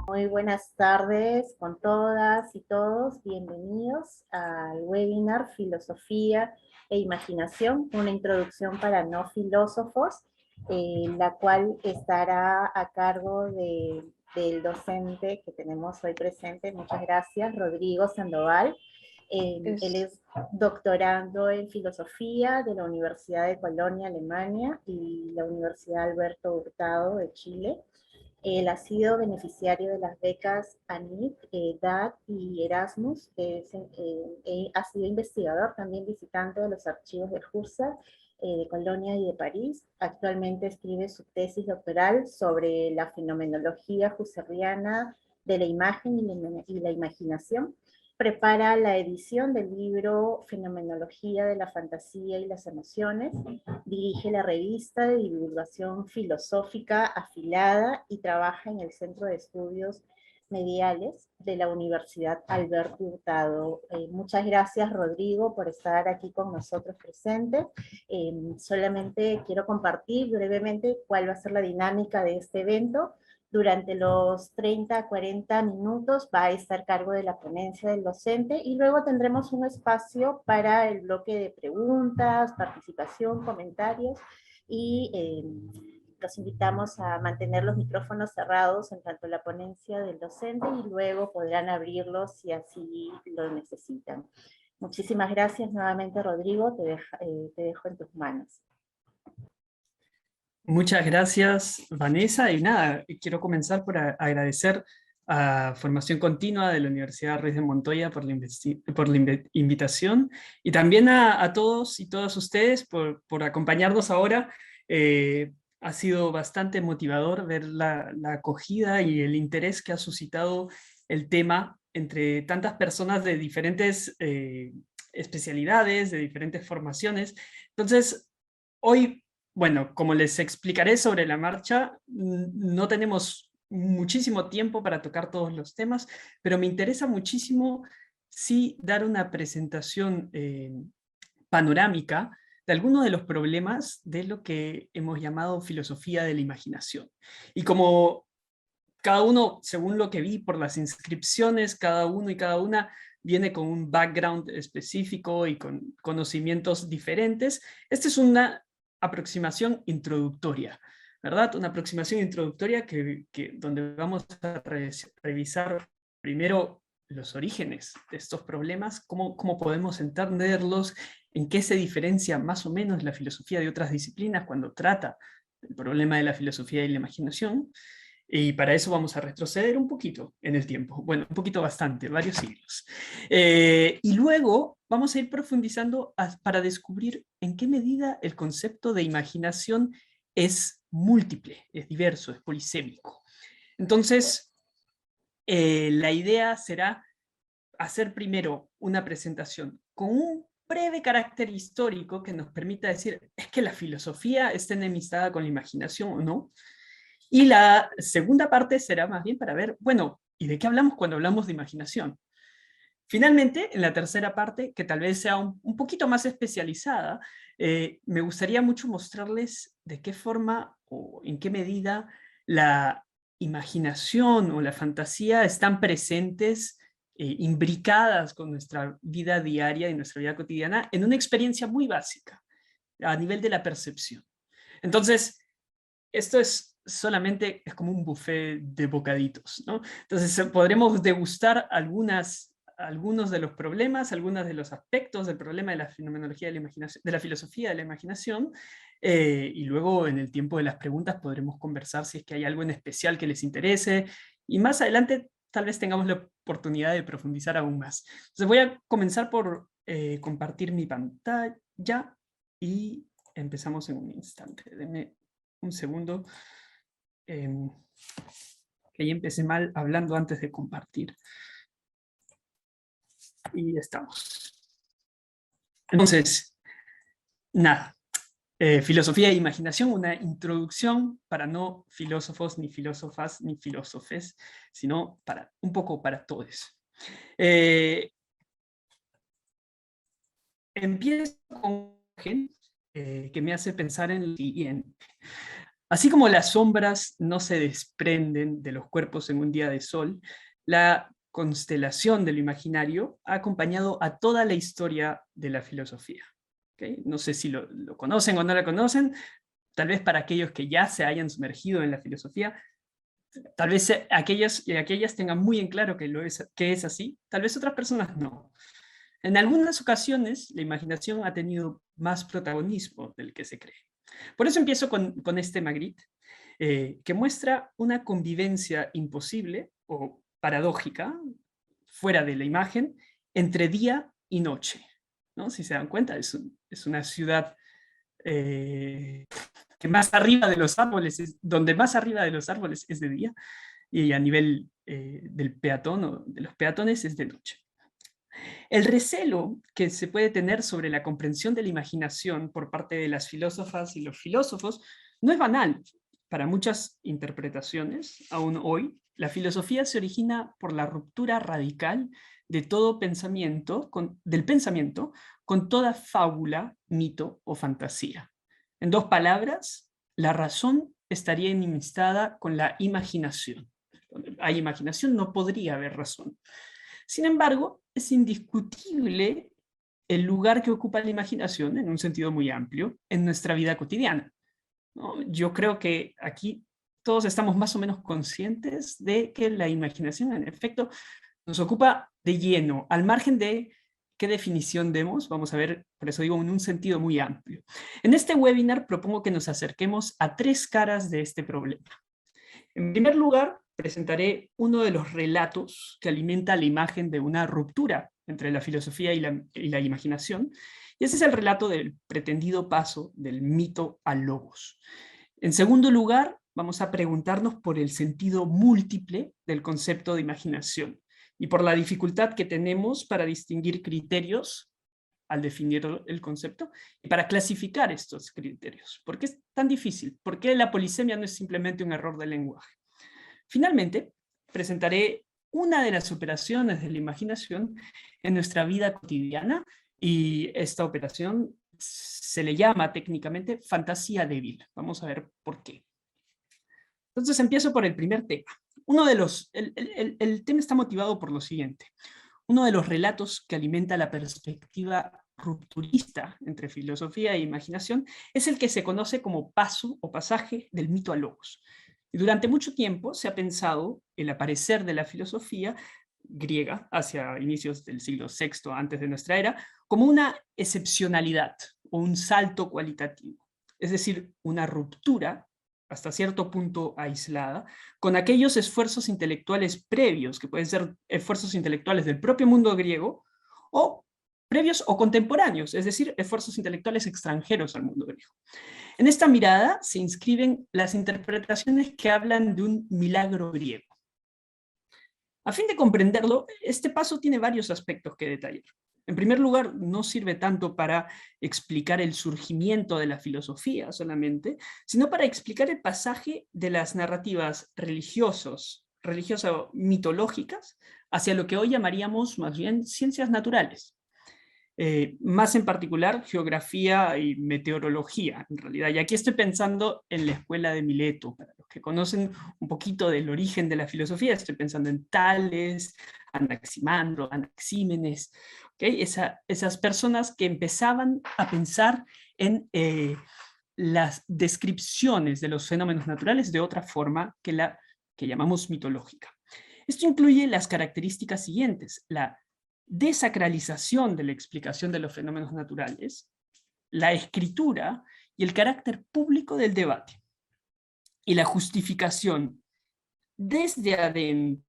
Muy buenas tardes con todas y todos. Bienvenidos al webinar Filosofía e Imaginación, una introducción para no filósofos, la cual estará a cargo del docente que tenemos hoy presente. Muchas gracias, Rodrigo Sandoval. Él Es, es doctorando en filosofía de la Universidad de Colonia, Alemania, y la Universidad Alberto Hurtado de Chile. Él ha sido beneficiario de las becas ANIT, DAT y Erasmus. Ha sido investigador, también visitante de los archivos de Husserl, de Colonia y de París. Actualmente escribe su tesis doctoral sobre la fenomenología husserliana de la imagen y la imaginación. Prepara la edición del libro Fenomenología de la Fantasía y las Emociones, dirige la revista de divulgación filosófica Afilada y trabaja en el Centro de Estudios Mediales de la Universidad Alberto Hurtado. Muchas gracias, Rodrigo, por estar aquí con nosotros presente. Solamente quiero compartir brevemente cuál va a ser la dinámica de este evento. Durante los 30 a 40 minutos va a estar a cargo de la ponencia del docente y luego tendremos un espacio para el bloque de preguntas, participación, comentarios y los invitamos a mantener los micrófonos cerrados en tanto la ponencia del docente y luego podrán abrirlos si así lo necesitan. Muchísimas gracias nuevamente, Rodrigo, te dejo en tus manos. Muchas gracias, Vanessa. Y nada, quiero comenzar por agradecer a Formación Continua de la Universidad Ruiz de Montoya por la invitación y también a todos y todas ustedes por acompañarnos ahora. Ha sido bastante motivador ver la acogida y el interés que ha suscitado el tema entre tantas personas de diferentes especialidades, de diferentes formaciones. Entonces, hoy, bueno, como les explicaré sobre la marcha, no tenemos muchísimo tiempo para tocar todos los temas, pero me interesa muchísimo sí dar una presentación panorámica de algunos de los problemas de lo que hemos llamado filosofía de la imaginación. Y como cada uno, según lo que vi por las inscripciones, cada uno y cada una viene con un background específico y con conocimientos diferentes, esta es una aproximación introductoria, ¿verdad? Una aproximación introductoria donde vamos a revisar primero los orígenes de estos problemas, cómo podemos entenderlos, en qué se diferencia más o menos la filosofía de otras disciplinas cuando trata el problema de la filosofía y la imaginación. Y para eso vamos a retroceder un poquito en el tiempo, bueno, un poquito bastante, varios siglos. Y luego vamos a ir profundizando para descubrir en qué medida el concepto de imaginación es múltiple, es diverso, es polisémico. Entonces, la idea será hacer primero una presentación con un breve carácter histórico que nos permita decir, ¿es que la filosofía está enemistada con la imaginación o no? Y la segunda parte será más bien para ver, bueno, ¿y de qué hablamos cuando hablamos de imaginación? Finalmente, en la tercera parte, que tal vez sea un poquito más especializada, me gustaría mucho mostrarles de qué forma o en qué medida la imaginación o la fantasía están presentes, imbricadas con nuestra vida diaria y nuestra vida cotidiana en una experiencia muy básica, a nivel de la percepción. Entonces, esto es como un buffet de bocaditos, ¿no? Entonces podremos degustar algunos de los problemas, algunos de los aspectos del problema de la fenomenología de la imaginación, de la filosofía de la imaginación, y luego en el tiempo de las preguntas podremos conversar si es que hay algo en especial que les interese, y más adelante tal vez tengamos la oportunidad de profundizar aún más. Entonces voy a comenzar por compartir mi pantalla y empezamos en un instante. Denme un segundo, que ahí empecé mal hablando antes de compartir. Y estamos. Entonces, nada. Filosofía e imaginación, una introducción para no filósofos, ni filósofas, ni filósofes, sino un poco para todos. Empiezo con que me hace pensar en lo siguiente. Así como las sombras no se desprenden de los cuerpos en un día de sol, la constelación del imaginario ha acompañado a toda la historia de la filosofía. ¿Okay? No sé si lo conocen o no la conocen, tal vez para aquellos que ya se hayan sumergido en la filosofía, tal vez aquellos y aquellas tengan muy en claro que es así, tal vez otras personas no. En algunas ocasiones, la imaginación ha tenido más protagonismo del que se cree. Por eso empiezo con este Magritte, que muestra una convivencia imposible o paradójica, fuera de la imagen, entre día y noche. ¿No? Si se dan cuenta, es una ciudad que más arriba de los árboles, donde más arriba de los árboles es de día, y a nivel del peatón o de los peatones es de noche. El recelo que se puede tener sobre la comprensión de la imaginación por parte de las filósofas y los filósofos no es banal. Para muchas interpretaciones, aún hoy, la filosofía se origina por la ruptura radical de todo pensamiento, del pensamiento con toda fábula, mito o fantasía. En dos palabras, la razón estaría enemistada con la imaginación. Donde hay imaginación no podría haber razón. Sin embargo, es indiscutible el lugar que ocupa la imaginación, en un sentido muy amplio, en nuestra vida cotidiana, ¿no? Yo creo que aquí todos estamos más o menos conscientes de que la imaginación, en efecto, nos ocupa de lleno, al margen de qué definición demos, vamos a ver, por eso digo, en un sentido muy amplio. En este webinar propongo que nos acerquemos a tres caras de este problema. En primer lugar, presentaré uno de los relatos que alimenta la imagen de una ruptura entre la filosofía y la imaginación, y ese es el relato del pretendido paso del mito al logos. En segundo lugar, vamos a preguntarnos por el sentido múltiple del concepto de imaginación y por la dificultad que tenemos para distinguir criterios al definir el concepto y para clasificar estos criterios. ¿Por qué es tan difícil? ¿Por qué la polisemia no es simplemente un error de lenguaje? Finalmente, presentaré una de las operaciones de la imaginación en nuestra vida cotidiana y esta operación se le llama técnicamente fantasía débil. Vamos a ver por qué. Entonces empiezo por el primer tema. El tema está motivado por lo siguiente. Uno de los relatos que alimenta la perspectiva rupturista entre filosofía e imaginación es el que se conoce como paso o pasaje del mito al logos. Y durante mucho tiempo se ha pensado el aparecer de la filosofía griega hacia inicios del siglo VI antes de nuestra era como una excepcionalidad o un salto cualitativo, es decir, una ruptura hasta cierto punto aislada, con aquellos esfuerzos intelectuales previos, que pueden ser esfuerzos intelectuales del propio mundo griego, o previos o contemporáneos, es decir, esfuerzos intelectuales extranjeros al mundo griego. En esta mirada se inscriben las interpretaciones que hablan de un milagro griego. A fin de comprenderlo, este paso tiene varios aspectos que detallar. En primer lugar, no sirve tanto para explicar el surgimiento de la filosofía solamente, sino para explicar el pasaje de las narrativas religioso-mitológicas, hacia lo que hoy llamaríamos más bien ciencias naturales. Más en particular geografía y meteorología, en realidad. Y aquí estoy pensando en la escuela de Mileto. Para los que conocen un poquito del origen de la filosofía, estoy pensando en Tales, Anaximandro, Anaxímenes, ¿okay? Esas personas que empezaban a pensar en las descripciones de los fenómenos naturales de otra forma que la que llamamos mitológica. Esto incluye las características siguientes: la desacralización de la explicación de los fenómenos naturales, la escritura y el carácter público del debate, y la justificación desde adentro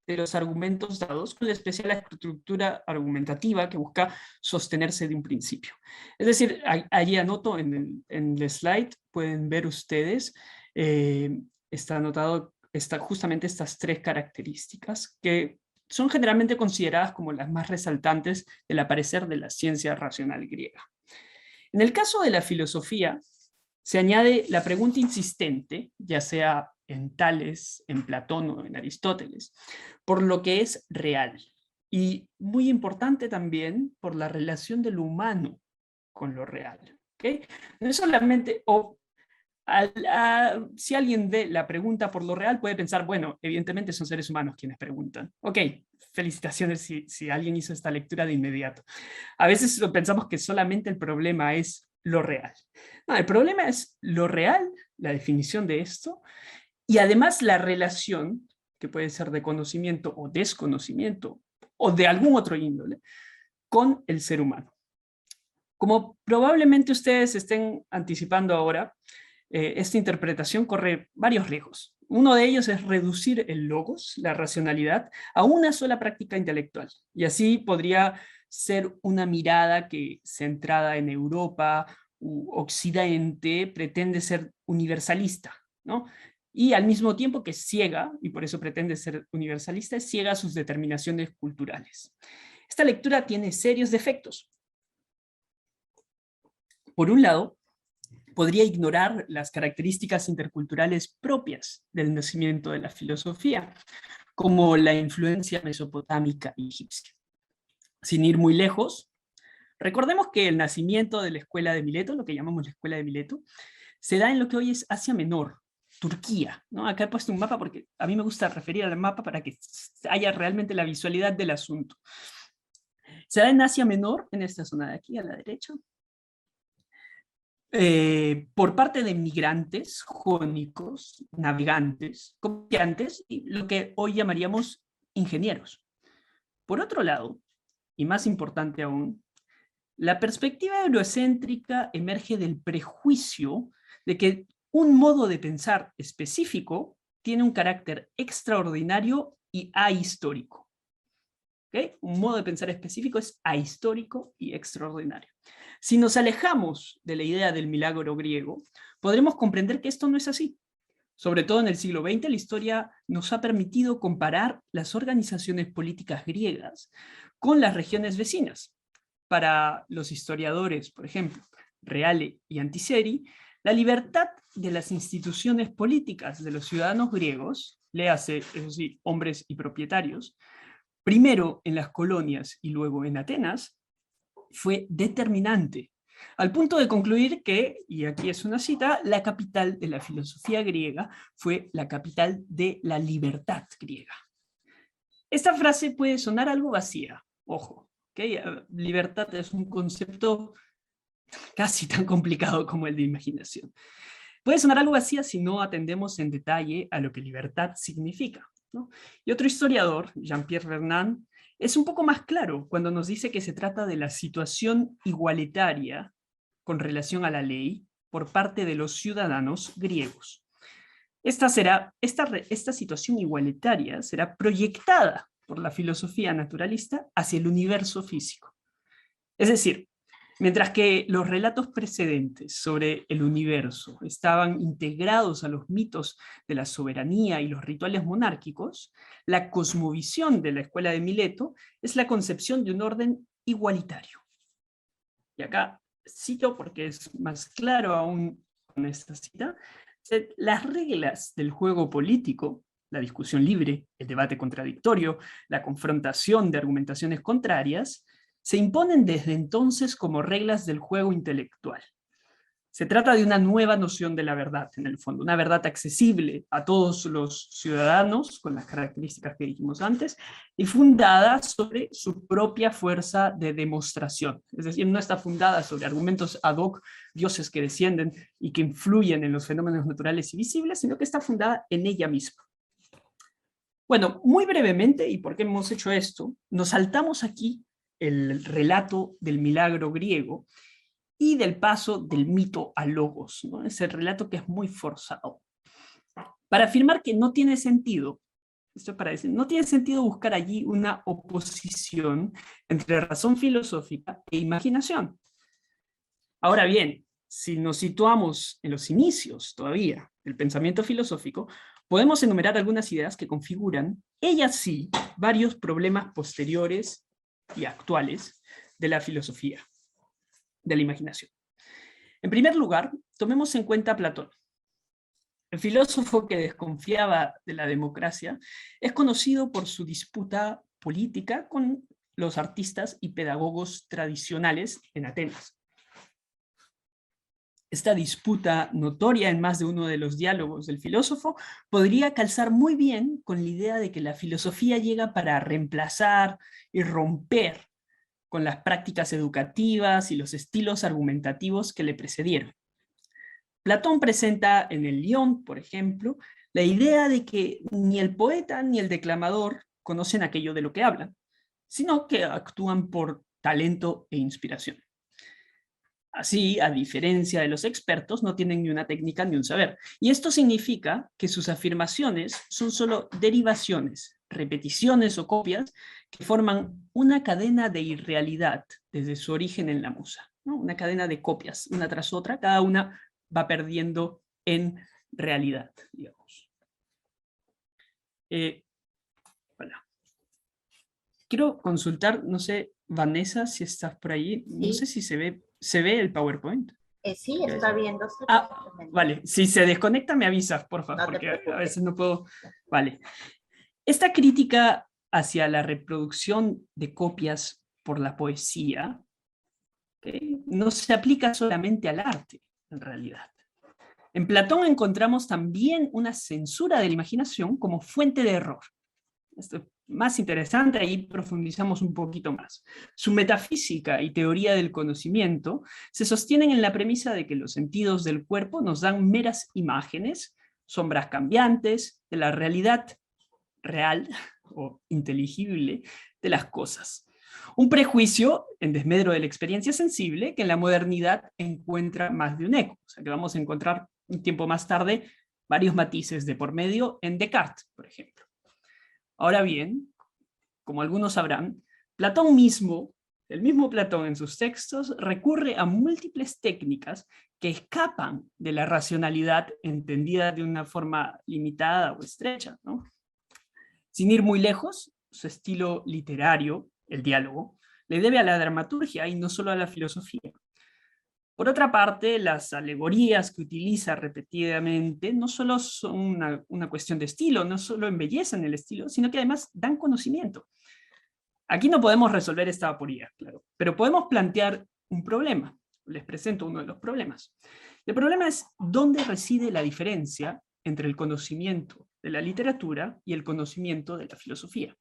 de los argumentos dados, con la especial estructura argumentativa que busca sostenerse de un principio. Es decir, allí anoto en el slide, pueden ver ustedes, está anotado justamente estas tres características que son generalmente consideradas como las más resaltantes del aparecer de la ciencia racional griega. En el caso de la filosofía, se añade la pregunta insistente, ya sea en Tales, en Platón o en Aristóteles, por lo que es real. Y muy importante también por la relación de lo humano con lo real. ¿ok? No es solamente, si alguien ve la pregunta por lo real, puede pensar, bueno, evidentemente son seres humanos quienes preguntan. Ok, felicitaciones si alguien hizo esta lectura de inmediato. A veces pensamos que solamente el problema es lo real. No, el problema es lo real, la definición de esto, y además la relación, que puede ser de conocimiento o desconocimiento, o de algún otro índole, con el ser humano. Como probablemente ustedes estén anticipando ahora, esta interpretación corre varios riesgos. Uno de ellos es reducir el logos, la racionalidad, a una sola práctica intelectual. Y así podría ser una mirada que, centrada en Europa u Occidente, pretende ser universalista, ¿no? Y al mismo tiempo que es ciega, y por eso pretende ser universalista, es ciega a sus determinaciones culturales. Esta lectura tiene serios defectos. Por un lado, podría ignorar las características interculturales propias del nacimiento de la filosofía, como la influencia mesopotámica y egipcia. Sin ir muy lejos, recordemos que el nacimiento de la escuela de Mileto, lo que llamamos la escuela de Mileto, se da en lo que hoy es Asia Menor, Turquía, ¿no? Acá he puesto un mapa porque a mí me gusta referir al mapa para que haya realmente la visualidad del asunto. Se da en Asia Menor, en esta zona de aquí, a la derecha, por parte de migrantes jónicos, navegantes, comerciantes, y lo que hoy llamaríamos ingenieros. Por otro lado, y más importante aún, la perspectiva eurocéntrica emerge del prejuicio de que un modo de pensar específico tiene un carácter extraordinario y ahistórico. ¿Okay? Un modo de pensar específico es ahistórico y extraordinario. Si nos alejamos de la idea del milagro griego, podremos comprender que esto no es así. Sobre todo en el siglo XX, la historia nos ha permitido comparar las organizaciones políticas griegas con las regiones vecinas. Para los historiadores, por ejemplo, Reale y Antiseri, la libertad de las instituciones políticas de los ciudadanos griegos, léase, eso sí, hombres y propietarios, primero en las colonias y luego en Atenas, fue determinante, al punto de concluir que, y aquí es una cita, la capital de la filosofía griega fue la capital de la libertad griega. Esta frase puede sonar algo vacía, ojo, ¿okay? Libertad es un concepto casi tan complicado como el de imaginación. Puede sonar algo vacía si no atendemos en detalle a lo que libertad significa, ¿no? Y otro historiador, Jean-Pierre Vernant, es un poco más claro cuando nos dice que se trata de la situación igualitaria con relación a la ley por parte de los ciudadanos griegos. Esta situación igualitaria será proyectada por la filosofía naturalista hacia el universo físico. Es decir, mientras que los relatos precedentes sobre el universo estaban integrados a los mitos de la soberanía y los rituales monárquicos, la cosmovisión de la escuela de Mileto es la concepción de un orden igualitario. Y acá cito porque es más claro aún con esta cita, las reglas del juego político, la discusión libre, el debate contradictorio, la confrontación de argumentaciones contrarias, se imponen desde entonces como reglas del juego intelectual. Se trata de una nueva noción de la verdad, en el fondo, una verdad accesible a todos los ciudadanos, con las características que dijimos antes, y fundada sobre su propia fuerza de demostración. Es decir, no está fundada sobre argumentos ad hoc, dioses que descienden y que influyen en los fenómenos naturales y visibles, sino que está fundada en ella misma. Bueno, muy brevemente, y por qué hemos hecho esto, nos saltamos aquí el relato del milagro griego, y del paso del mito al logos, ¿no? Ese relato que es muy forzado. Para afirmar que no tiene sentido, esto es para decir, no tiene sentido buscar allí una oposición entre razón filosófica e imaginación. Ahora bien, si nos situamos en los inicios todavía del pensamiento filosófico, podemos enumerar algunas ideas que configuran, ellas sí, varios problemas posteriores y actuales de la filosofía, de la imaginación. En primer lugar, tomemos en cuenta a Platón. El filósofo que desconfiaba de la democracia es conocido por su disputa política con los artistas y pedagogos tradicionales en Atenas. esta disputa notoria en más de uno de los diálogos del filósofo podría calzar muy bien con la idea de que la filosofía llega para reemplazar y romper con las prácticas educativas y los estilos argumentativos que le precedieron. Platón presenta en el Lión, por ejemplo, la idea de que ni el poeta ni el declamador conocen aquello de lo que hablan, sino que actúan por talento e inspiración. Así, a diferencia de los expertos, no tienen ni una técnica ni un saber. Y esto significa que sus afirmaciones son solo derivaciones, repeticiones o copias que forman una cadena de irrealidad desde su origen en la musa, ¿no? Una cadena de copias, una tras otra, cada una va perdiendo en realidad, digamos. Voilà. Quiero consultar, no sé, Vanessa, si estás por ahí, no sé Sí, si se ve el PowerPoint. sí, está viéndose Ah, perfectamente. vale. Si se desconecta, me avisas, por favor, No te porque a preocupes. veces no puedo. Vale. Esta crítica hacia la reproducción de copias por la poesía, ¿ok?, no se aplica solamente al arte, en realidad. En Platón encontramos también una censura de la imaginación como fuente de error. Esto es más interesante, ahí profundizamos un poquito más. Su metafísica y teoría del conocimiento se sostienen en la premisa de que los sentidos del cuerpo nos dan meras imágenes, sombras cambiantes, de la realidad real o inteligible de las cosas. Un prejuicio en desmedro de la experiencia sensible que en la modernidad encuentra más de un eco. O sea que vamos a encontrar un tiempo más tarde varios matices de por medio en Descartes, por ejemplo. Ahora bien, como algunos sabrán, Platón mismo, el mismo Platón en sus textos, recurre a múltiples técnicas que escapan de la racionalidad entendida de una forma limitada o estrecha, ¿no? Sin ir muy lejos, su estilo literario, el diálogo, le debe a la dramaturgia y no solo a la filosofía. Por otra parte, las alegorías que utiliza repetidamente no solo son una cuestión de estilo, no solo embellecen el estilo, sino que además dan conocimiento. Aquí no podemos resolver esta aporía, claro, pero podemos plantear un problema. Les presento uno de los problemas. El problema es dónde reside la diferencia entre el conocimiento de la literatura y el conocimiento de la filosofía.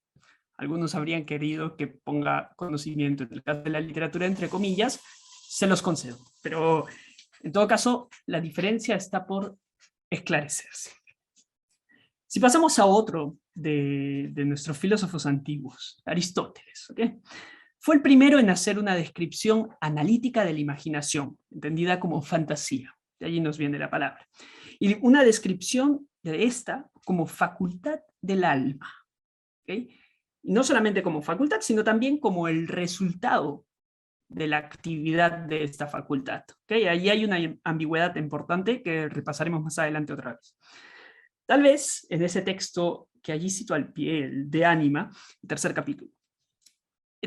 Algunos habrían querido que ponga conocimiento en el caso de la literatura entre comillas, se los concedo, pero en todo caso la diferencia está por esclarecerse. Si pasamos a otro de nuestros filósofos antiguos, Aristóteles, ¿okay?, fue el primero en hacer una descripción analítica de la imaginación, entendida como fantasía. De allí nos viene la palabra. Y una descripción de esta como facultad del alma. ¿Okay? Y no solamente como facultad, sino también como el resultado de la actividad de esta facultad. ¿Okay? Ahí hay una ambigüedad importante que repasaremos más adelante otra vez. Tal vez en ese texto que allí cito al pie, el de Ánima, el tercer capítulo,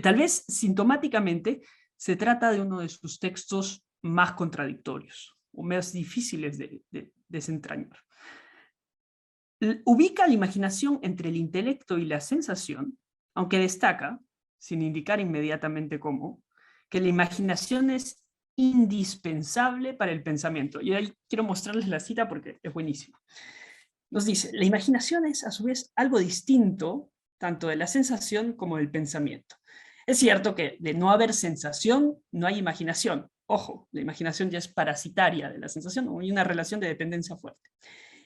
tal vez sintomáticamente se trata de uno de sus textos más contradictorios o más difíciles de desentrañar. Ubica la imaginación entre el intelecto y la sensación, aunque destaca, sin indicar inmediatamente cómo, que la imaginación es indispensable para el pensamiento. Y ahí quiero mostrarles la cita porque es buenísima. Nos dice, la imaginación es a su vez algo distinto tanto de la sensación como del pensamiento. Es cierto que de no haber sensación, no hay imaginación. Ojo, la imaginación ya es parasitaria de la sensación, hay una relación de dependencia fuerte.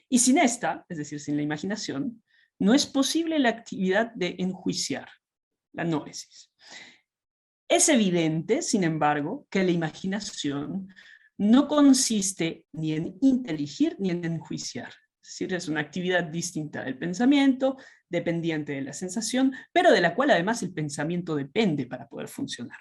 Y sin esta, es decir, sin la imaginación, no es posible la actividad de enjuiciar, la noesis. Es evidente, sin embargo, que la imaginación no consiste ni en inteligir ni en enjuiciar. Es decir, es una actividad distinta del pensamiento, dependiente de la sensación, pero de la cual además el pensamiento depende para poder funcionar.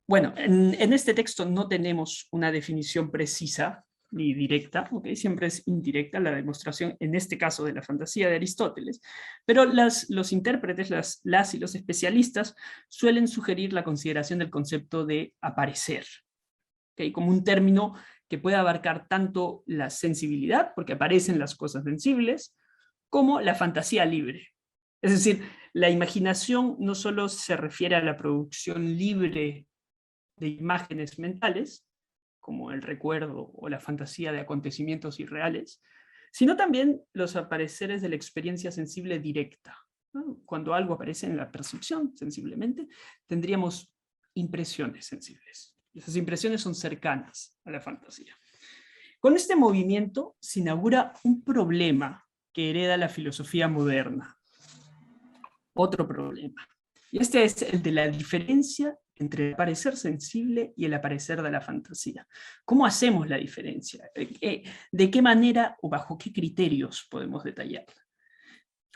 Bueno, en este texto no tenemos una definición precisa ni directa, ¿okay? Siempre es indirecta la demostración, en este caso de la fantasía de Aristóteles, pero los intérpretes, las y los especialistas suelen sugerir la consideración del concepto de aparecer, ¿okay?, como un término que puede abarcar tanto la sensibilidad, porque aparecen las cosas sensibles, como la fantasía libre. Es decir, la imaginación no solo se refiere a la producción libre de imágenes mentales, como el recuerdo o la fantasía de acontecimientos irreales, sino también los apareceres de la experiencia sensible directa, ¿no? Cuando algo aparece en la percepción, sensiblemente, tendríamos impresiones sensibles. Esas impresiones son cercanas a la fantasía. Con este movimiento se inaugura un problema que hereda la filosofía moderna. Otro problema. Y este es el de la diferencia entre el aparecer sensible y el aparecer de la fantasía. ¿Cómo hacemos la diferencia? ¿De qué manera o bajo qué criterios podemos detallarla?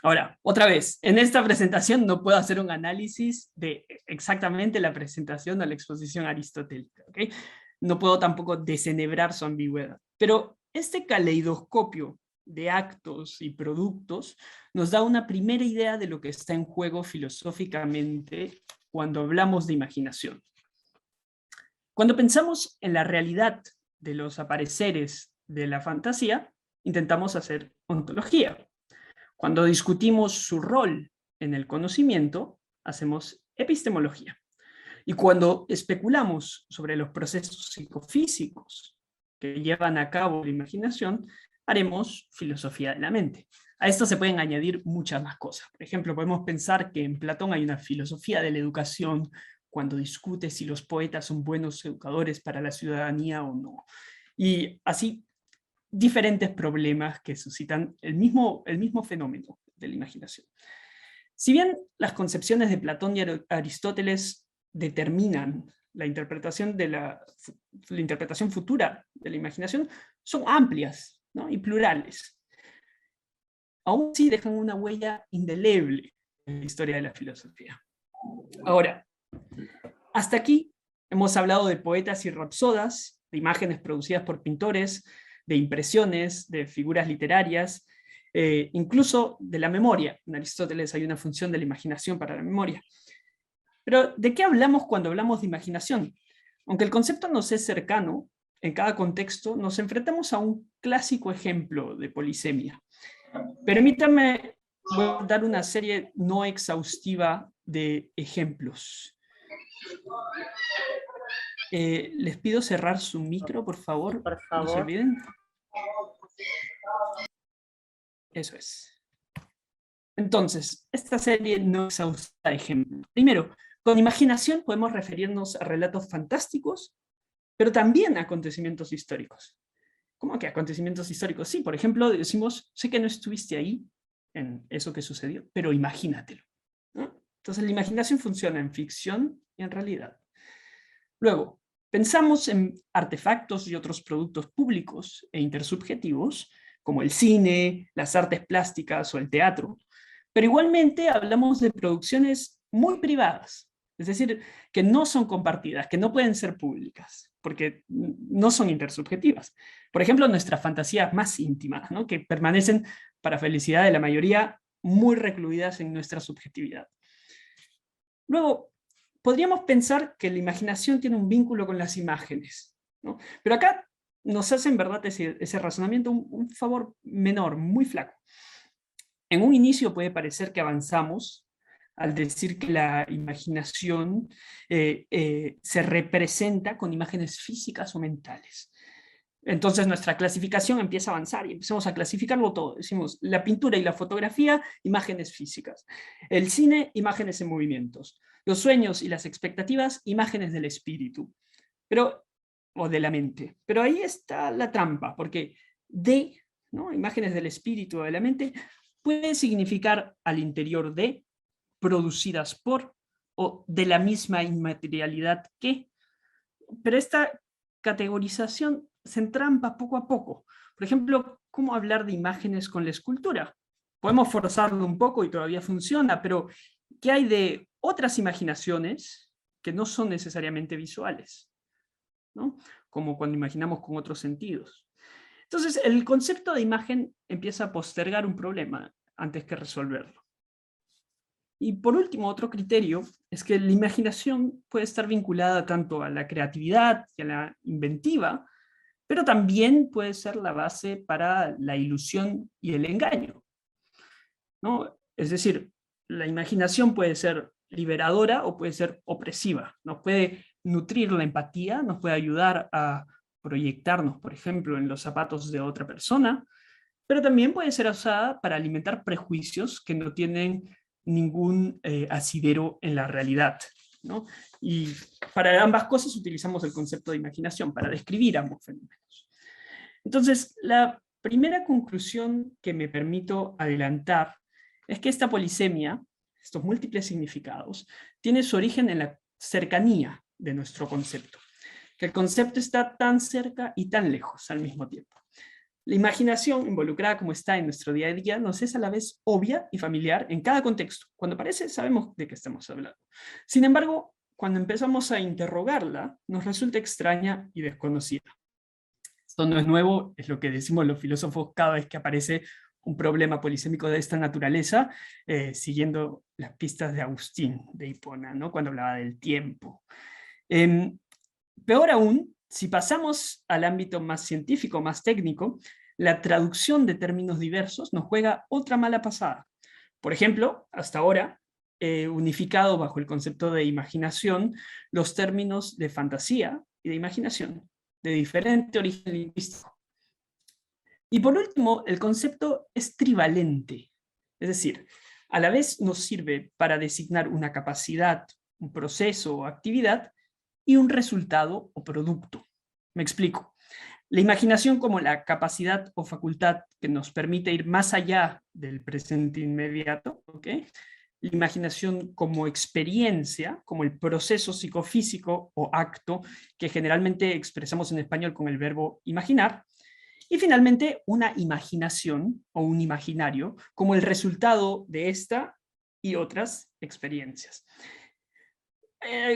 Ahora, otra vez, en esta presentación no puedo hacer un análisis de exactamente la presentación o la exposición aristotélica, ¿okay? No puedo tampoco desenhebrar su ambigüedad. Pero este caleidoscopio de actos y productos nos da una primera idea de lo que está en juego filosóficamente cuando hablamos de imaginación. Cuando pensamos en la realidad de los apareceres de la fantasía, intentamos hacer ontología. Cuando discutimos su rol en el conocimiento, hacemos epistemología. Y cuando especulamos sobre los procesos psicofísicos que llevan a cabo la imaginación, haremos filosofía de la mente. A esto se pueden añadir muchas más cosas. Por ejemplo, podemos pensar que en Platón hay una filosofía de la educación cuando discute si los poetas son buenos educadores para la ciudadanía o no. Y así, diferentes problemas que suscitan el mismo fenómeno de la imaginación. Si bien las concepciones de Platón y Aristóteles determinan la interpretación futura de la imaginación, son amplias, ¿no? Y plurales. Aún así dejan una huella indeleble en la historia de la filosofía. Ahora, hasta aquí hemos hablado de poetas y rapsodas, de imágenes producidas por pintores, de impresiones, de figuras literarias, incluso de la memoria. En Aristóteles hay una función de la imaginación para la memoria. Pero, ¿de qué hablamos cuando hablamos de imaginación? Aunque el concepto nos es cercano, en cada contexto nos enfrentamos a un clásico ejemplo de polisemia. Permítanme, voy a dar una serie no exhaustiva de ejemplos. Les pido cerrar su micro, por favor. Sí, por favor. No se olviden. Eso es. Entonces, esta serie no exhaustiva de ejemplos. Primero, con imaginación podemos referirnos a relatos fantásticos, pero también a acontecimientos históricos. ¿Cómo que acontecimientos históricos? Sí, por ejemplo, decimos, sé que no estuviste ahí en eso que sucedió, pero imagínatelo, ¿no? Entonces la imaginación funciona en ficción y en realidad. Luego, pensamos en artefactos y otros productos públicos e intersubjetivos, como el cine, las artes plásticas o el teatro, pero igualmente hablamos de producciones muy privadas, es decir, que no son compartidas, que no pueden ser públicas, porque no son intersubjetivas. Por ejemplo, nuestras fantasías más íntimas, ¿no? Que permanecen, para felicidad de la mayoría, muy recluidas en nuestra subjetividad. Luego, podríamos pensar que la imaginación tiene un vínculo con las imágenes, ¿no? Pero acá nos hace en verdad ese razonamiento un favor menor, muy flaco. En un inicio puede parecer que avanzamos al decir que la imaginación se representa con imágenes físicas o mentales. Entonces nuestra clasificación empieza a avanzar y empezamos a clasificarlo todo. Decimos, la pintura y la fotografía, imágenes físicas. El cine, imágenes en movimientos. Los sueños y las expectativas, imágenes del espíritu. O de la mente. Pero ahí está la trampa, porque ¿no? Imágenes del espíritu o de la mente, puede significar al interior de, producidas por, o de la misma inmaterialidad que. Pero esta categorización se entrampa poco a poco. Por ejemplo, ¿cómo hablar de imágenes con la escultura? Podemos forzarlo un poco y todavía funciona, pero ¿qué hay de otras imaginaciones que no son necesariamente visuales, ¿no? Como cuando imaginamos con otros sentidos? Entonces, el concepto de imagen empieza a postergar un problema antes que resolverlo. Y por último, otro criterio es que la imaginación puede estar vinculada tanto a la creatividad y a la inventiva, pero también puede ser la base para la ilusión y el engaño, ¿no? Es decir, la imaginación puede ser liberadora o puede ser opresiva. Nos puede nutrir la empatía, nos puede ayudar a proyectarnos, por ejemplo, en los zapatos de otra persona, pero también puede ser usada para alimentar prejuicios que no tienen ningún asidero en la realidad, ¿no? Y para ambas cosas utilizamos el concepto de imaginación, para describir ambos fenómenos. Entonces, la primera conclusión que me permito adelantar es que esta polisemia, estos múltiples significados, tiene su origen en la cercanía de nuestro concepto, que el concepto está tan cerca y tan lejos al mismo tiempo. La imaginación, involucrada como está en nuestro día a día, nos es a la vez obvia y familiar en cada contexto. Cuando aparece, sabemos de qué estamos hablando. Sin embargo, cuando empezamos a interrogarla, nos resulta extraña y desconocida. Esto no es nuevo, es lo que decimos los filósofos cada vez que aparece un problema polisémico de esta naturaleza, siguiendo las pistas de Agustín de Hipona, ¿no? Cuando hablaba del tiempo. Peor aún, si pasamos al ámbito más científico, más técnico, la traducción de términos diversos nos juega otra mala pasada. Por ejemplo, hasta ahora, unificado bajo el concepto de imaginación, los términos de fantasía y de imaginación, de diferente origen lingüístico. Y por último, el concepto es trivalente, es decir, a la vez nos sirve para designar una capacidad, un proceso o actividad, y un resultado o producto. Me explico. La imaginación como la capacidad o facultad que nos permite ir más allá del presente inmediato, ¿ok? La imaginación como experiencia, como el proceso psicofísico o acto que generalmente expresamos en español con el verbo imaginar, y finalmente una imaginación o un imaginario como el resultado de esta y otras experiencias.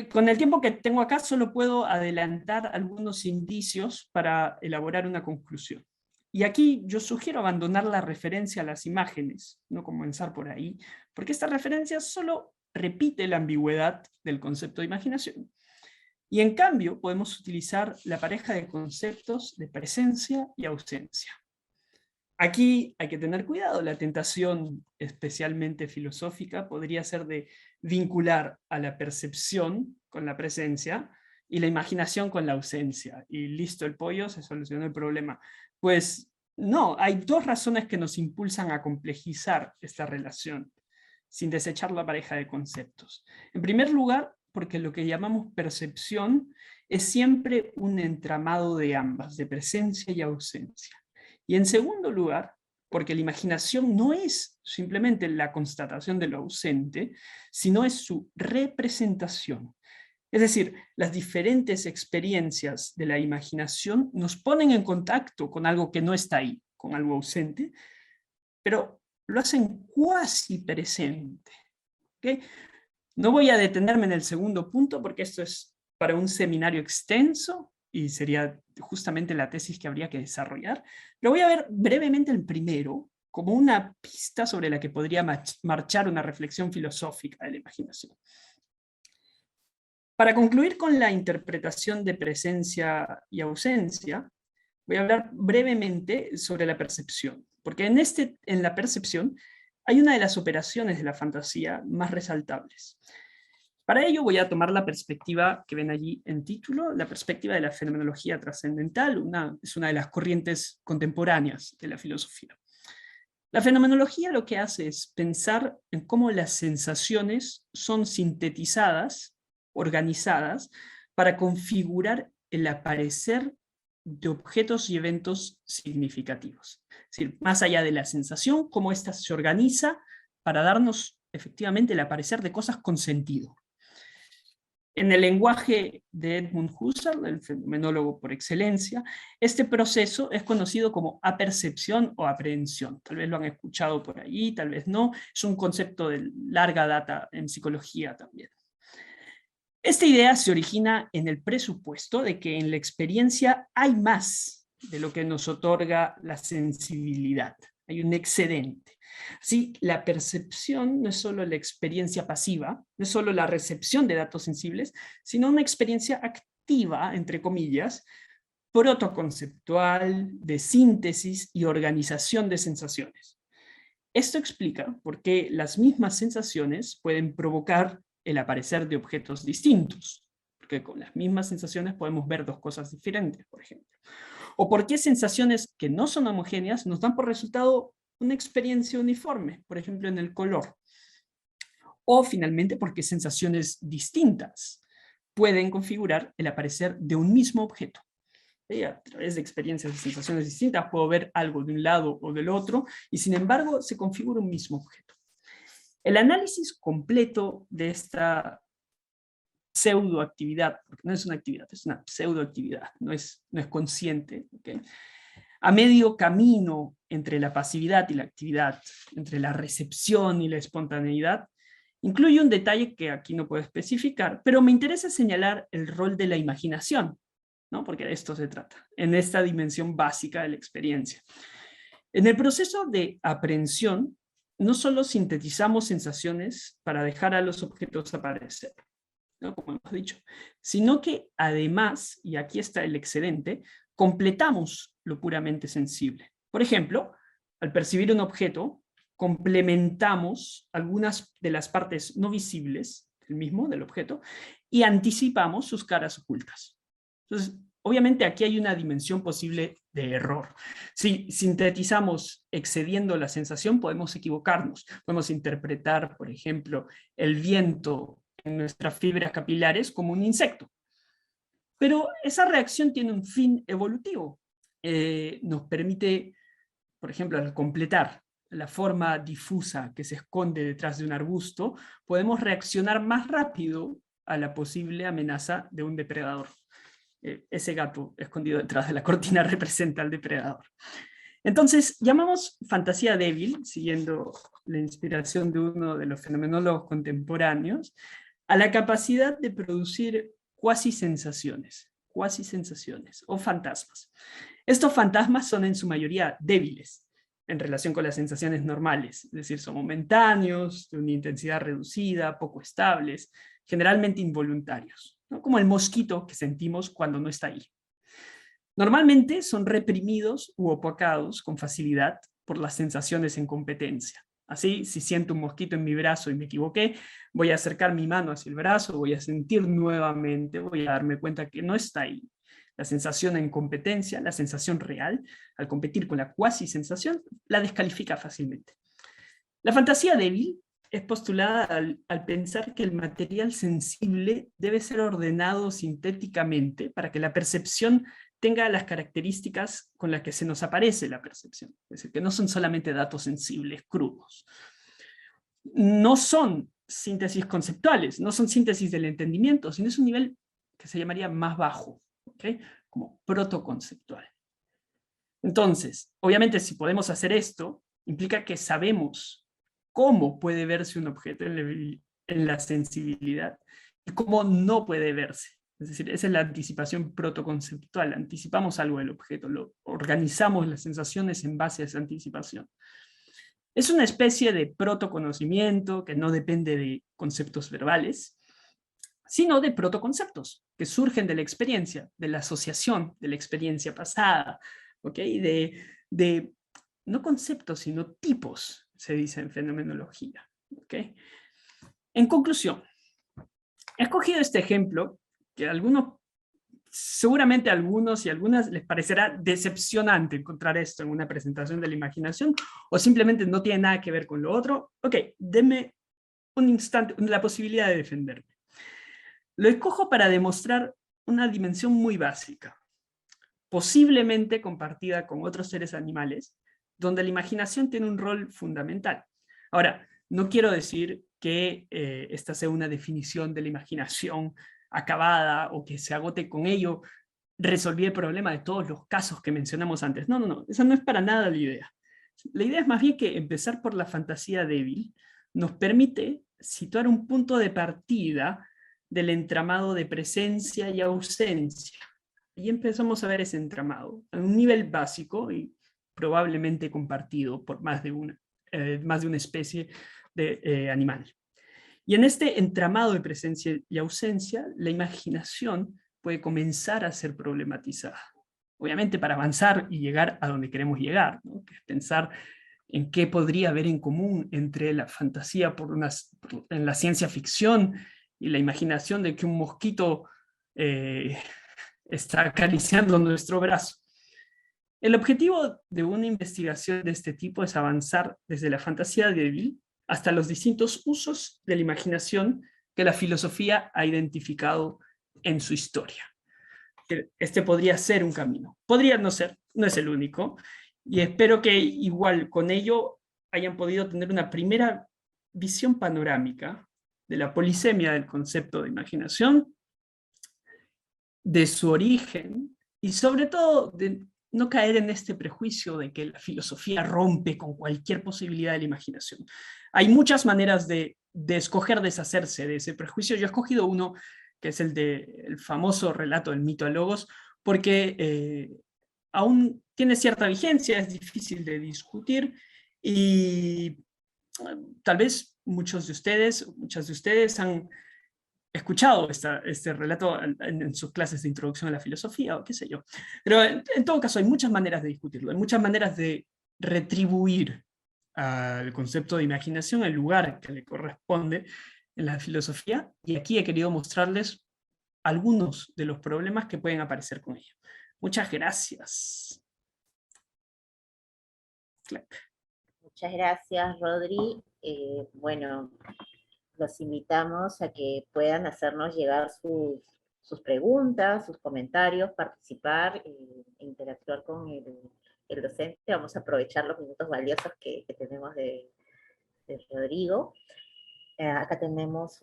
Con el tiempo que tengo acá solo puedo adelantar algunos indicios para elaborar una conclusión. Y aquí yo sugiero abandonar la referencia a las imágenes, no comenzar por ahí, porque esta referencia solo repite la ambigüedad del concepto de imaginación. Y en cambio podemos utilizar la pareja de conceptos de presencia y ausencia. Aquí hay que tener cuidado, la tentación especialmente filosófica podría ser de vincular a la percepción con la presencia y la imaginación con la ausencia. Y listo el pollo, se solucionó el problema. Pues no, hay dos razones que nos impulsan a complejizar esta relación, sin desechar la pareja de conceptos. En primer lugar, porque lo que llamamos percepción es siempre un entramado de ambas, de presencia y ausencia. Y en segundo lugar, porque la imaginación no es simplemente la constatación de lo ausente, sino es su representación. Es decir, las diferentes experiencias de la imaginación nos ponen en contacto con algo que no está ahí, con algo ausente, pero lo hacen cuasi presente. ¿Okay? No voy a detenerme en el segundo punto porque esto es para un seminario extenso y sería justamente la tesis que habría que desarrollar, pero voy a ver brevemente el primero como una pista sobre la que podría marchar una reflexión filosófica de la imaginación. Para concluir con la interpretación de presencia y ausencia, voy a hablar brevemente sobre la percepción, porque en la percepción hay una de las operaciones de la fantasía más resaltables. Para ello voy a tomar la perspectiva que ven allí en título, la perspectiva de la fenomenología trascendental, es una de las corrientes contemporáneas de la filosofía. La fenomenología lo que hace es pensar en cómo las sensaciones son sintetizadas, organizadas, para configurar el aparecer de objetos y eventos significativos. Es decir, más allá de la sensación, cómo ésta se organiza para darnos efectivamente el aparecer de cosas con sentido. En el lenguaje de Edmund Husserl, el fenomenólogo por excelencia, este proceso es conocido como apercepción o aprehensión. Tal vez lo han escuchado por ahí, tal vez no. Es un concepto de larga data en psicología también. Esta idea se origina en el presupuesto de que en la experiencia hay más de lo que nos otorga la sensibilidad. Hay un excedente. Así, la percepción no es solo la experiencia pasiva, no es solo la recepción de datos sensibles, sino una experiencia activa, entre comillas, protoconceptual, de síntesis y organización de sensaciones. Esto explica por qué las mismas sensaciones pueden provocar el aparecer de objetos distintos. porque con las mismas sensaciones podemos ver dos cosas diferentes, por ejemplo. O por qué sensaciones que no son homogéneas nos dan por resultado una experiencia uniforme, por ejemplo en el color. O finalmente porque sensaciones distintas pueden configurar el aparecer de un mismo objeto. Y a través de experiencias y sensaciones distintas puedo ver algo de un lado o del otro, y sin embargo se configura un mismo objeto. El análisis completo de esta pseudoactividad, porque no es una actividad, es una pseudoactividad, no es consciente, ¿okay? A medio camino entre la pasividad y la actividad, entre la recepción y la espontaneidad, incluye un detalle que aquí no puedo especificar, pero me interesa señalar el rol de la imaginación, ¿no? Porque de esto se trata, en esta dimensión básica de la experiencia. En el proceso de aprehensión, no solo sintetizamos sensaciones para dejar a los objetos aparecer, ¿no? Como hemos dicho, sino que además, y aquí está el excedente, completamos lo puramente sensible. Por ejemplo, al percibir un objeto, complementamos algunas de las partes no visibles del objeto, y anticipamos sus caras ocultas. Entonces, obviamente aquí hay una dimensión posible de error. Si sintetizamos excediendo la sensación, podemos equivocarnos. Podemos interpretar, por ejemplo, el viento en nuestras fibras capilares como un insecto. Pero esa reacción tiene un fin evolutivo. Nos permite, por ejemplo, al completar la forma difusa que se esconde detrás de un arbusto, podemos reaccionar más rápido a la posible amenaza de un depredador. Ese gato escondido detrás de la cortina representa al depredador. Entonces, llamamos fantasía débil, siguiendo la inspiración de uno de los fenomenólogos contemporáneos, a la capacidad de producir cuasi sensaciones o fantasmas. Estos fantasmas son en su mayoría débiles en relación con las sensaciones normales, es decir, son momentáneos, de una intensidad reducida, poco estables, generalmente involuntarios, ¿no? Como el mosquito que sentimos cuando no está ahí. Normalmente son reprimidos u opacados con facilidad por las sensaciones en competencia. Así, si siento un mosquito en mi brazo y me equivoqué, voy a acercar mi mano hacia el brazo, voy a sentir nuevamente, voy a darme cuenta que no está ahí. La sensación en competencia, la sensación real, al competir con la cuasi sensación, la descalifica fácilmente. La fantasía débil es postulada al pensar que el material sensible debe ser ordenado sintéticamente para que la percepción tenga las características con las que se nos aparece la percepción. Es decir, que no son solamente datos sensibles, crudos. No son síntesis conceptuales, no son síntesis del entendimiento, sino es un nivel que se llamaría más bajo, ¿okay? Como protoconceptual. Entonces, obviamente si podemos hacer esto, implica que sabemos cómo puede verse un objeto en la sensibilidad y cómo no puede verse. Es decir, esa es la anticipación protoconceptual, anticipamos algo del objeto, organizamos las sensaciones en base a esa anticipación. Es una especie de protoconocimiento que no depende de conceptos verbales, sino de protoconceptos que surgen de la experiencia, de la asociación de la experiencia pasada, ¿okay? De no conceptos, sino tipos, se dice en fenomenología. ¿Okay? En conclusión, he escogido este ejemplo que seguramente a algunos y algunas les parecerá decepcionante encontrar esto en una presentación de la imaginación, o simplemente no tiene nada que ver con lo otro. Ok, denme un instante, la posibilidad de defenderme. Lo escojo para demostrar una dimensión muy básica, posiblemente compartida con otros seres animales, donde la imaginación tiene un rol fundamental. Ahora, no quiero decir que esta sea una definición de la imaginación acabada o que se agote con ello, resolví el problema de todos los casos que mencionamos antes. No, no, no, esa no es para nada la idea. La idea es más bien que empezar por la fantasía débil nos permite situar un punto de partida del entramado de presencia y ausencia. Y empezamos a ver ese entramado a un nivel básico y probablemente compartido por más de una especie de animal. Y en este entramado de presencia y ausencia, la imaginación puede comenzar a ser problematizada. Obviamente para avanzar y llegar a donde queremos llegar, ¿no? Que es pensar en qué podría haber en común entre la fantasía en la ciencia ficción y la imaginación de que un mosquito eh, está acariciando nuestro brazo. El objetivo de una investigación de este tipo es avanzar desde la fantasía débil hasta los distintos usos de la imaginación que la filosofía ha identificado en su historia. Este podría ser un camino, podría no ser, no es el único, y espero que igual con ello hayan podido tener una primera visión panorámica de la polisemia del concepto de imaginación, de su origen y sobre todo de no caer en este prejuicio de que la filosofía rompe con cualquier posibilidad de la imaginación. Hay muchas maneras de escoger deshacerse de ese prejuicio. Yo he escogido uno que es el del famoso relato del mito a Logos, porque aún tiene cierta vigencia, es difícil de discutir y tal vez muchas de ustedes han escuchado este relato en sus clases de introducción a la filosofía o qué sé yo. Pero en todo caso hay muchas maneras de discutirlo, hay muchas maneras de retribuir al concepto de imaginación el lugar que le corresponde en la filosofía, y aquí he querido mostrarles algunos de los problemas que pueden aparecer con ella. Muchas gracias. Muchas gracias, Rodri. Bueno, los invitamos a que puedan hacernos llegar sus preguntas, sus comentarios, participar e interactuar con el docente. Vamos a aprovechar los minutos valiosos que tenemos de Rodrigo. Acá tenemos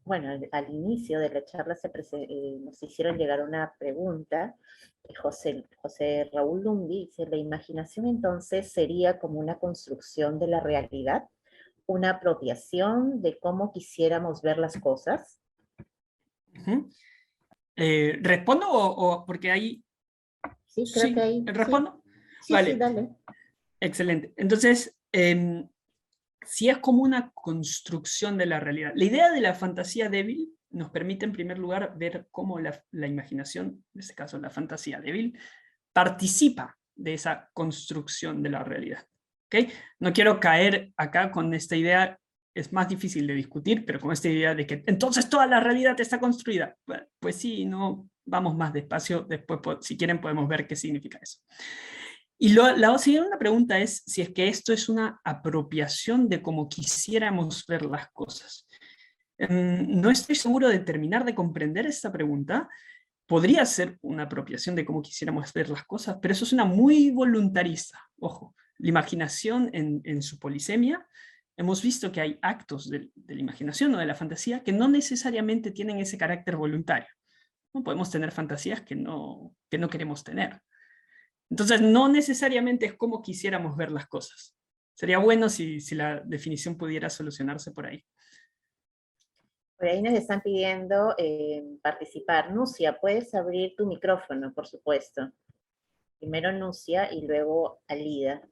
bueno, al inicio de la charla nos hicieron llegar una pregunta. José Raúl Lundi dice: ¿la imaginación entonces sería como una construcción de la realidad? ¿Una apropiación de cómo quisiéramos ver las cosas? ¿Respondo o porque ahí? Sí, creo que ahí. ¿Respondo? Sí, vale. Sí, dale. Excelente. Entonces, si es como una construcción de la realidad. La idea de la fantasía débil nos permite, en primer lugar, ver cómo la imaginación, en este caso la fantasía débil, participa de esa construcción de la realidad. ¿Okay? No quiero caer acá con esta idea, es más difícil de discutir, pero con esta idea de que entonces toda la realidad está construida. Pues sí, no, vamos más despacio, después si quieren podemos ver qué significa eso. Y la siguiente pregunta es si es que esto es una apropiación de cómo quisiéramos ver las cosas. No estoy seguro de terminar de comprender esta pregunta. Podría ser una apropiación de cómo quisiéramos ver las cosas, pero eso es una muy voluntarista. Ojo, la imaginación en su polisemia, hemos visto que hay actos de la imaginación o de la fantasía que no necesariamente tienen ese carácter voluntario. No podemos tener fantasías que no queremos tener. Entonces, no necesariamente es como quisiéramos ver las cosas. Sería bueno si la definición pudiera solucionarse por ahí. Por ahí nos están pidiendo participar. Nucia, puedes abrir tu micrófono, por supuesto. Primero Nucia y luego Alida.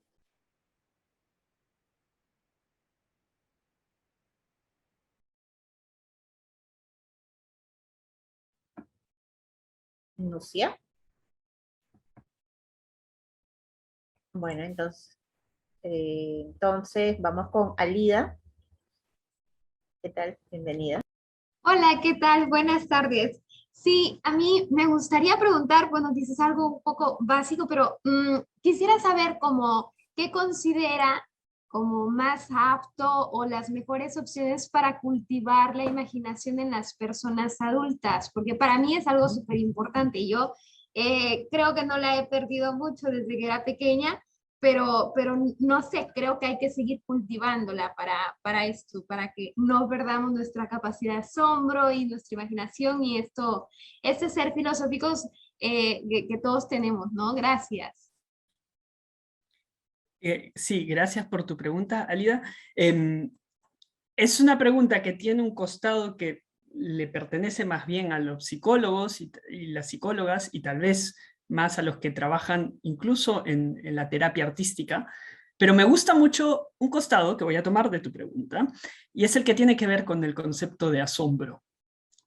Nucia. Bueno, entonces vamos con Alida. ¿Qué tal? Bienvenida. Hola, ¿qué tal? Buenas tardes. Sí, a mí me gustaría preguntar, bueno, dices algo un poco básico, pero quisiera saber qué considera como más apto o las mejores opciones para cultivar la imaginación en las personas adultas, porque para mí es algo súper importante. Yo creo que no la he perdido mucho desde que era pequeña, pero no sé, creo que hay que seguir cultivándola para esto, para que no perdamos nuestra capacidad de asombro y nuestra imaginación y este ser filosóficos que todos tenemos, ¿no? Gracias. Sí, gracias por tu pregunta, Alida. Es una pregunta que tiene un costado que le pertenece más bien a los psicólogos y las psicólogas, y tal vez más a los que trabajan incluso en la terapia artística, pero me gusta mucho un costado que voy a tomar de tu pregunta, y es el que tiene que ver con el concepto de asombro.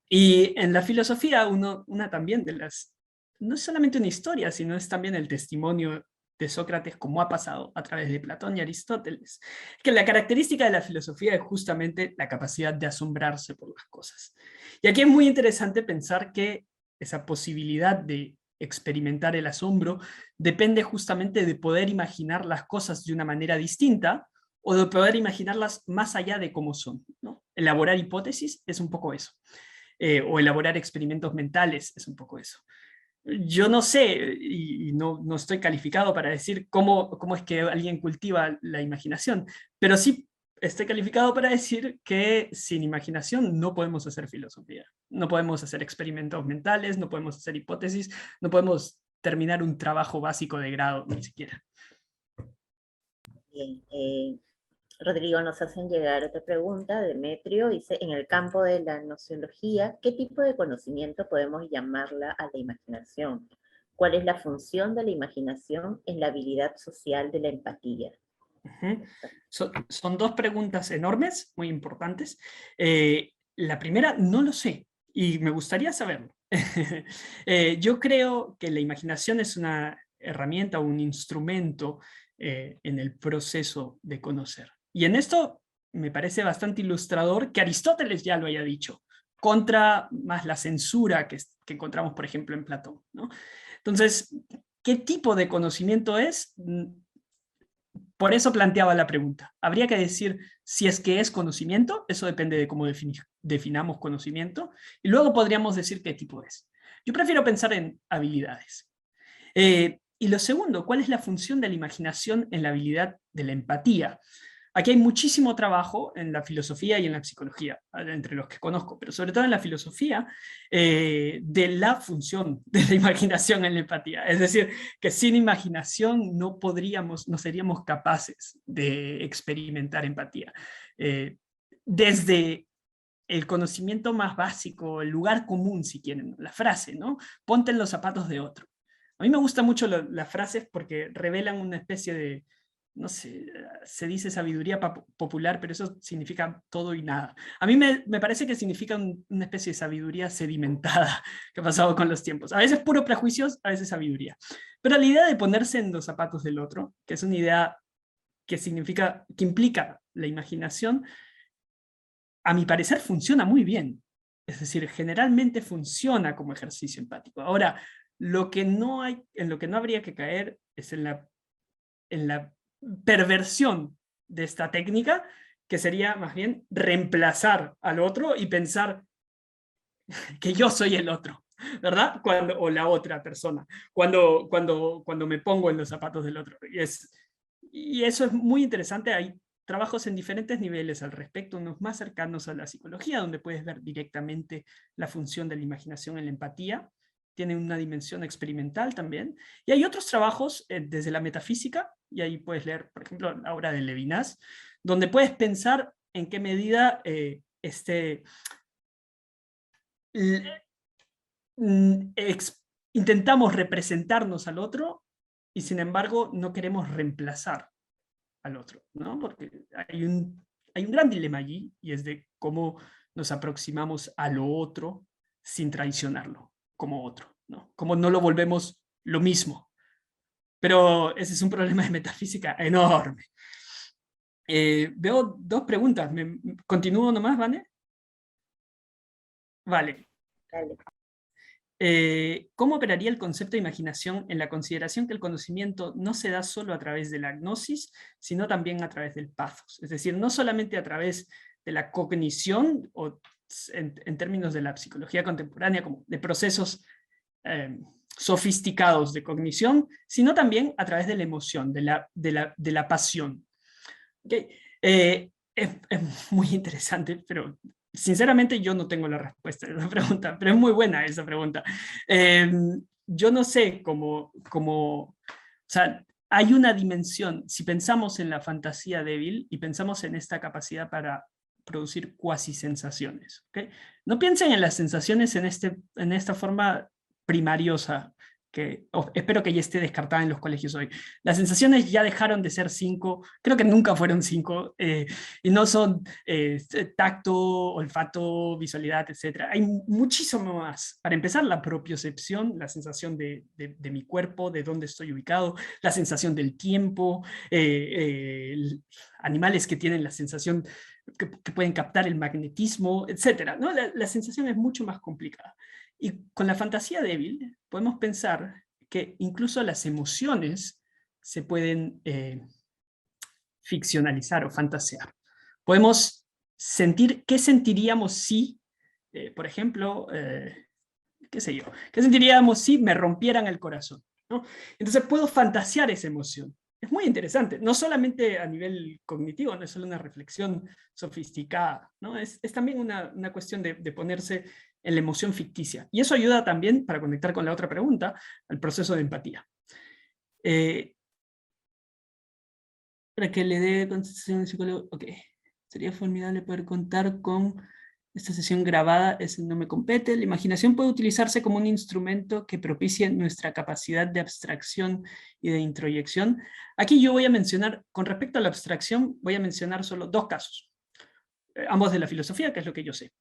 Y en la filosofía, una también de las, no es solamente una historia, sino es también el testimonio de Sócrates, como ha pasado a través de Platón y Aristóteles, que la característica de la filosofía es justamente la capacidad de asombrarse por las cosas. Y aquí es muy interesante pensar que esa posibilidad de experimentar el asombro depende justamente de poder imaginar las cosas de una manera distinta o de poder imaginarlas más allá de cómo son, ¿no? Elaborar hipótesis es un poco eso, o elaborar experimentos mentales es un poco eso. Yo no sé, y no estoy calificado para decir cómo es que alguien cultiva la imaginación, pero sí estoy calificado para decir que sin imaginación no podemos hacer filosofía, no podemos hacer experimentos mentales, no podemos hacer hipótesis, no podemos terminar un trabajo básico de grado, ni siquiera. Bien, Rodrigo, nos hacen llegar otra pregunta. Demetrio dice, en el campo de la nociología, ¿qué tipo de conocimiento podemos llamarla a la imaginación? ¿Cuál es la función de la imaginación en la habilidad social de la empatía? Son dos preguntas enormes, muy importantes. La primera, no lo sé, y me gustaría saberlo. Yo creo que la imaginación es una herramienta o un instrumento en el proceso de conocer. Y en esto me parece bastante ilustrador que Aristóteles ya lo haya dicho, contra más la censura que encontramos, por ejemplo, en Platón, ¿no? Entonces, ¿qué tipo de conocimiento es? Por eso planteaba la pregunta. Habría que decir si es que es conocimiento, eso depende de cómo definamos conocimiento, y luego podríamos decir qué tipo es. Yo prefiero pensar en habilidades. Y lo segundo, ¿cuál es la función de la imaginación en la habilidad de la empatía? Aquí hay muchísimo trabajo en la filosofía y en la psicología, entre los que conozco, pero sobre todo en la filosofía, de la función de la imaginación en la empatía. Es decir, que sin imaginación no seríamos capaces de experimentar empatía. Desde el conocimiento más básico, el lugar común, si quieren, la frase, ¿no? Ponte en los zapatos de otro. A mí me gustan mucho las frases porque revelan una especie de, no sé, se dice sabiduría popular, pero eso significa todo y nada. A mí me parece que significa una especie de sabiduría sedimentada que ha pasado con los tiempos. A veces puro prejuicios, a veces sabiduría. Pero la idea de ponerse en los zapatos del otro, que es una idea que implica la imaginación, a mi parecer funciona muy bien. Es decir, generalmente funciona como ejercicio empático. Ahora, en lo que no habría que caer es en la perversión de esta técnica, que sería más bien reemplazar al otro y pensar que yo soy el otro, ¿verdad? O la otra persona, cuando me pongo en los zapatos del otro. Y eso es muy interesante. Hay trabajos en diferentes niveles al respecto, unos más cercanos a la psicología, donde puedes ver directamente la función de la imaginación en la empatía. Tiene una dimensión experimental también. Y hay otros trabajos desde la metafísica, y ahí puedes leer, por ejemplo, la obra de Levinas, donde puedes pensar en qué medida intentamos representarnos al otro y sin embargo no queremos reemplazar al otro, ¿no? Porque hay un gran dilema allí, y es de cómo nos aproximamos a lo otro sin traicionarlo como otro, ¿no? Cómo no lo volvemos lo mismo. Pero ese es un problema de metafísica enorme. Veo dos preguntas. ¿Continúo nomás, Vane? Vale. Dale. ¿Cómo operaría el concepto de imaginación en la consideración que el conocimiento no se da solo a través de la gnosis, sino también a través del pathos? Es decir, no solamente a través de la cognición, o en términos de la psicología contemporánea, como de procesos sofisticados de cognición, sino también a través de la emoción, de la pasión. ¿Okay? Es muy interesante, pero sinceramente yo no tengo la respuesta a esa pregunta, pero es muy buena esa pregunta. Yo no sé o sea, hay una dimensión, si pensamos en la fantasía débil y pensamos en esta capacidad para producir cuasi sensaciones. ¿Okay? No piensen en las sensaciones en esta forma primariosa espero que ya esté descartada en los colegios hoy. Las sensaciones ya dejaron de ser 5, creo que nunca fueron 5, y no son tacto, olfato, visualidad, etc. Hay muchísimo más. Para empezar, la propiocepción, la sensación de mi cuerpo, de dónde estoy ubicado, la sensación del tiempo, animales que tienen la sensación que pueden captar el magnetismo, etc. ¿No? La sensación es mucho más complicada. Y con la fantasía débil podemos pensar que incluso las emociones se pueden ficcionalizar o fantasear. Podemos sentir qué sentiríamos si, por ejemplo, qué sé yo, qué sentiríamos si me rompieran el corazón, ¿no? Entonces puedo fantasear esa emoción. Es muy interesante, no solamente a nivel cognitivo, no es solo una reflexión sofisticada, ¿no? Es también una cuestión de ponerse en la emoción ficticia. Y eso ayuda también, para conectar con la otra pregunta, al proceso de empatía. Para que le dé contestación al psicólogo, ok, sería formidable poder contar con esta sesión grabada, ese no me compete. La imaginación puede utilizarse como un instrumento que propicie nuestra capacidad de abstracción y de introyección. Aquí yo voy a mencionar, con respecto a la abstracción, voy a mencionar solo 2 casos, ambos de la filosofía, que es lo que yo sé.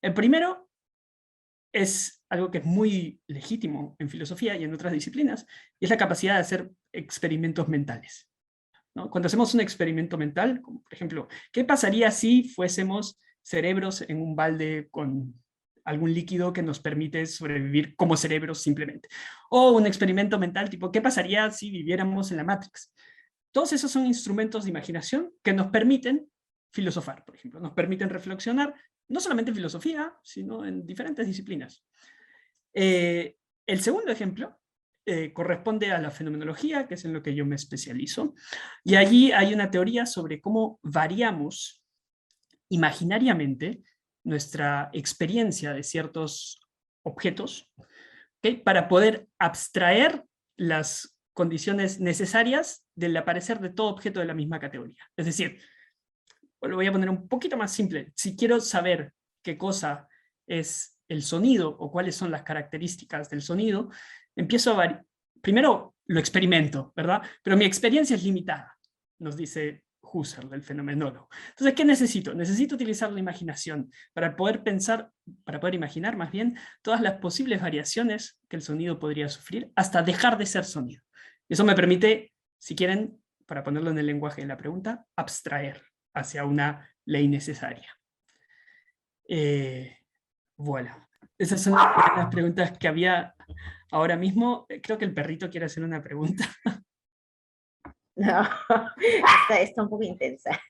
El primero es algo que es muy legítimo en filosofía y en otras disciplinas, y es la capacidad de hacer experimentos mentales, ¿no? Cuando hacemos un experimento mental, como por ejemplo, ¿qué pasaría si fuésemos cerebros en un balde con algún líquido que nos permite sobrevivir como cerebros simplemente? O un experimento mental tipo, ¿qué pasaría si viviéramos en la Matrix? Todos esos son instrumentos de imaginación que nos permiten filosofar, por ejemplo, nos permiten reflexionar, no solamente en filosofía, sino en diferentes disciplinas. El segundo ejemplo corresponde a la fenomenología, que es en lo que yo me especializo, y allí hay una teoría sobre cómo variamos imaginariamente nuestra experiencia de ciertos objetos, ¿okay?, para poder abstraer las condiciones necesarias del aparecer de todo objeto de la misma categoría. Es decir, lo voy a poner un poquito más simple. Si quiero saber qué cosa es el sonido o cuáles son las características del sonido, empiezo a variar. Primero lo experimento, ¿verdad? Pero mi experiencia es limitada, nos dice Husserl, el fenomenólogo. Entonces, ¿qué necesito? Necesito utilizar la imaginación para poder pensar, para poder imaginar más bien todas las posibles variaciones que el sonido podría sufrir hasta dejar de ser sonido. Eso me permite, si quieren, para ponerlo en el lenguaje de la pregunta, abstraer hacia una ley necesaria. Bueno, esas son las preguntas que había ahora mismo. Creo que el perrito quiere hacer una pregunta. No, está un poco intensa.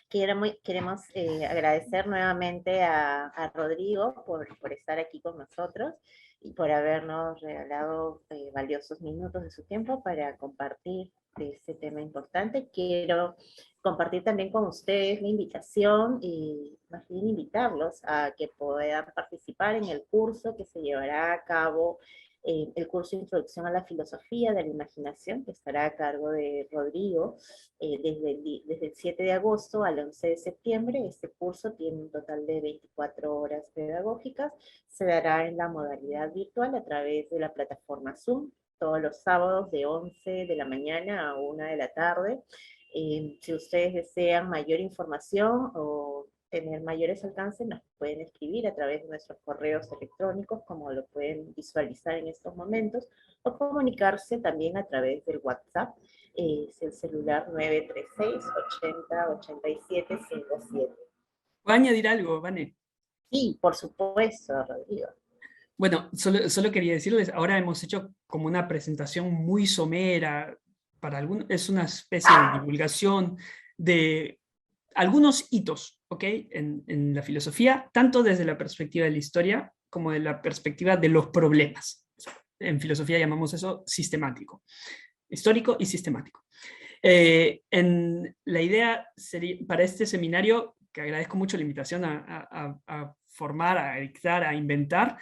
Queremos agradecer nuevamente a Rodrigo por estar aquí con nosotros y por habernos regalado valiosos minutos de su tiempo para compartir de este tema importante. Quiero compartir también con ustedes la invitación y más bien invitarlos a que puedan participar en el curso que se llevará a cabo, el curso de Introducción a la Filosofía de la Imaginación, que estará a cargo de Rodrigo desde el 7 de agosto al 11 de septiembre. Este curso tiene un total de 24 horas pedagógicas. Se dará en la modalidad virtual a través de la plataforma Zoom, todos los sábados de 11 de la mañana a 1 de la tarde. Si ustedes desean mayor información o tener mayores alcances, nos pueden escribir a través de nuestros correos electrónicos, como lo pueden visualizar en estos momentos, o comunicarse también a través del WhatsApp, es el celular 936-80-87-57. ¿Puedo añadir algo, Vane? Sí, por supuesto, Rodrigo. Bueno, solo quería decirles, ahora hemos hecho como una presentación muy somera, para algunos es una especie de divulgación de algunos hitos, ¿ok?, en la filosofía, tanto desde la perspectiva de la historia como de la perspectiva de los problemas. En filosofía llamamos eso sistemático, histórico y sistemático. La idea sería, para este seminario, que agradezco mucho la invitación a formar, a dictar, a inventar,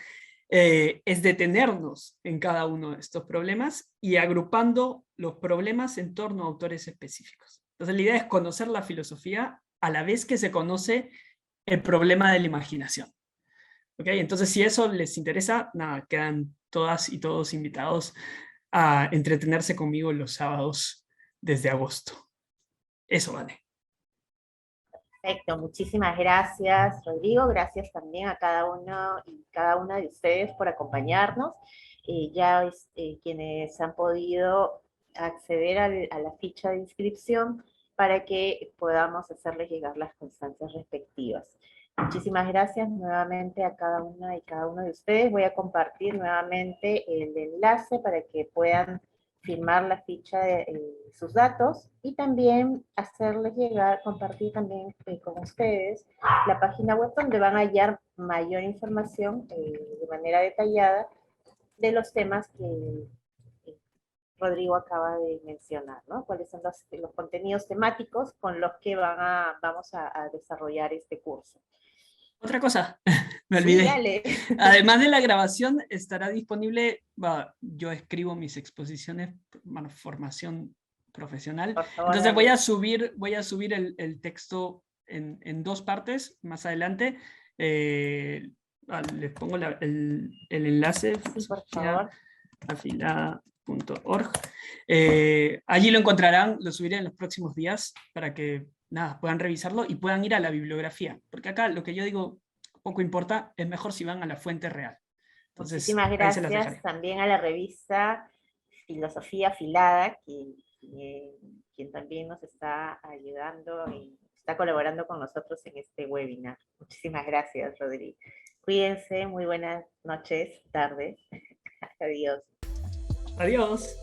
es detenernos en cada uno de estos problemas y agrupando los problemas en torno a autores específicos. Entonces la idea es conocer la filosofía a la vez que se conoce el problema de la imaginación. ¿Ok? Entonces, si eso les interesa, nada, quedan todas y todos invitados a entretenerse conmigo los sábados desde agosto. Eso vale. Perfecto, muchísimas gracias, Rodrigo. Gracias también a cada uno y cada una de ustedes por acompañarnos. Ya quienes han podido acceder a la ficha de inscripción para que podamos hacerles llegar las constancias respectivas. Muchísimas gracias nuevamente a cada una y cada uno de ustedes. Voy a compartir nuevamente el enlace para que puedan firmar la ficha de sus datos y también hacerles llegar, compartir también con ustedes la página web donde van a hallar mayor información de manera detallada de los temas que Rodrigo acaba de mencionar, ¿no? Cuáles son los contenidos temáticos con los que vamos a desarrollar este curso. Otra cosa, me Sí, olvidé. dale. Además de la grabación, estará disponible, yo escribo mis exposiciones, bueno, formación profesional. Por favor, Entonces dale. voy a subir el texto en dos partes más adelante. Les pongo el enlace, Sí, por favor. afilada.org. Allí lo encontrarán, lo subiré en los próximos días para que nada, puedan revisarlo y puedan ir a la bibliografía. Porque acá lo que yo digo poco importa, es mejor si van a la fuente real. Entonces, muchísimas ahí se las gracias dejaré. también a la revista Filosofía Afilada, quien también nos está ayudando y está colaborando con nosotros en este webinar. Muchísimas gracias, Rodrigo. Cuídense, muy buenas noches, tardes. Adiós. Adiós.